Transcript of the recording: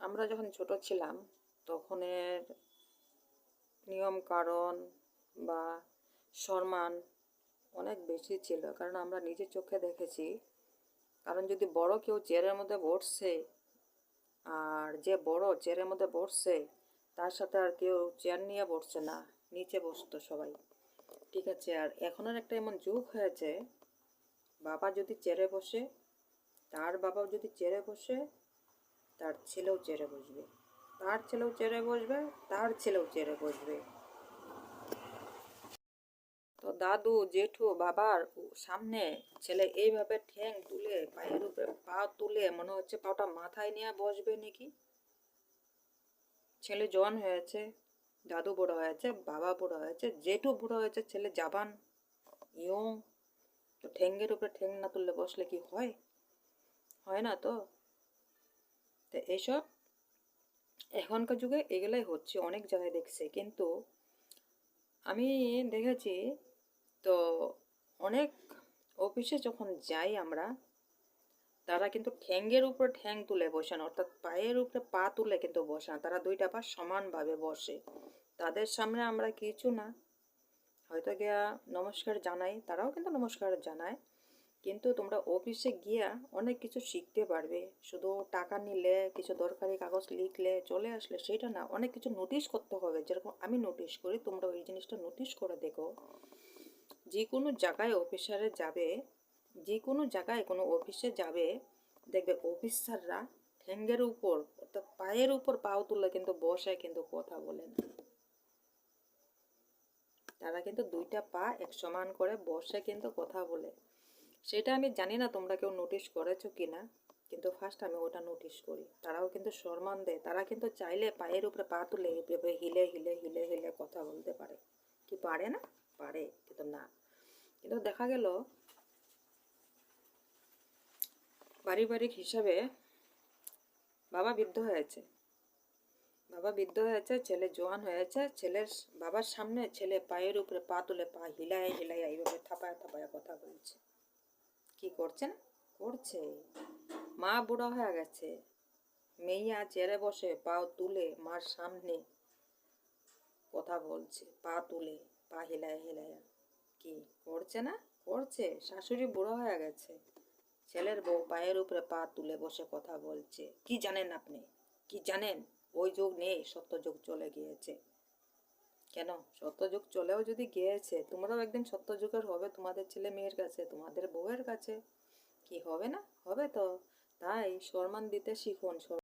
আমরা যখন ছোট ছিলাম তখনের নিয়ম কারণ বা সম্মান অনেক বেশি ছিল, কারণ আমরা নিজের চোখে দেখেছি। কারণ যদি বড় কেউ চেয়ারের মধ্যে বসছে, আর যে বড় চেয়ারের মধ্যে বসছে তার সাথে আর কেউ চেয়ার নিয়ে বসছে না, নিচে বসতো সবাই। ঠিক আছে, আর এখনের একটা এমন যুগ হয়েছে, বাবা যদি চেয়ারে বসে, তার বাবাও যদি চেয়ারে বসে, তার ছেলেও চেয়ারে বসবে, তার ছেলেও চেয়ারে বসবে, তার ছেলেও চেয়ারে বসবে। তো দাদু জেঠু বাবার সামনে ছেলে এইভাবে ঠ্যাং তুলে পায়ের উপরে পা তুলে মনে হচ্ছে পাটা মাথায় নিয়ে বসবে নাকি। ছেলে জোয়ান হয়েছে, দাদু বড় হয়েছে, বাবা বড় হয়েছে, জেঠু বুড়ো হয়েছে, ছেলে জাবান ইয়ং। তো ঠ্যাঙ্গের উপরে ঠ্যাং না তুললে বসলে কি হয়? হয় না তো। তো এইসব এখনকার যুগে এগুলাই হচ্ছে, অনেক জায়গায় দেখছে। কিন্তু আমি দেখেছি, তো অনেক অফিসে যখন যাই আমরা, তারা কিন্তু ঠ্যাঙ্গের উপরে ঠ্যাং তুলে বসে না, অর্থাৎ পায়ের উপরে পা তুলে কিন্তু বসে না, তারা দুইটা পা সমানভাবে বসে। তাদের সামনে আমরা কিছু না, হয়তো গিয়া নমস্কার জানাই, তারাও কিন্তু নমস্কার জানায়। কিন্তু তোমরা অফিসে গিয়া অনেক কিছু শিখতে পারবে। শুধু টাকা নিলে, কিছু দরকারি কাগজ লিখলে চলে আসলে সেটা না, অনেক কিছু নোটিশ করতে হবে। যেরকম আমি নোটিশ করি, তোমরা ওই জিনিসটা নোটিশ করে দেখো। যে কোনো জায়গায় অফিসারে যাবে, যে কোনো জায়গায় কোনো অফিসে যাবে, দেখবে অফিসাররা ঠ্যাঙ্গের উপর অর্থাৎ পায়ের উপর পাও তুলে কিন্তু বসে কিন্তু কথা বলে না। তারা কিন্তু দুইটা পা এক সমান করে বসে কিন্তু কথা বলে। সেটা আমি জানি না তোমরা কেউ নোটিশ করেছো কি না, কিন্তু ফার্স্ট আমি ওটা নোটিশ করি। তারাও কিন্তু সম্মান দেয়, তারা কিন্তু চাইলে পায়ের উপরে পা তুলে এভাবে হিলে হিলে হিলে হিলে কথা বলতে পারে। কি পারে না? পারে, কিন্তু না। কিন্তু দেখা গেল পারিবারিক হিসাবে বাবা বৃদ্ধ হয়েছে, বাবা বৃদ্ধ হয়েছে, ছেলে জোয়ান হয়েছে, ছেলের বাবার সামনে ছেলে পায়ের উপরে পা তুলে পা হিলায় হিলায় এইভাবে থাপায় থাপায় কথা বলছে। কি করছে না? করছে। মা বুড়া হয়ে গেছে, মেইয়া চেয়ারে বসে পাও তুলে মার সামনে কথা বলছে, পা তুলে পা হিলায় হিলায়। কি করছে না? করছে। শাশুড়ি বুড়ো হয়ে গেছে, ছেলের বউ পায়ের উপরে পা তুলে বসে কথা বলছে। কি জানেন আপনি? কি জানেন? ওই যুগ নেই, সত্য যুগ চলে গিয়েছে। কেন? সত্য যুগ চলেও যদি গিয়েছে, তোমরাও একদিন সত্য যুগের হবে, তোমাদের ছেলে মেয়ের কাছে, তোমাদের বউয়ের কাছে। কি হবে না? হবে তো। তাই সম্মান দিতে শিখুন।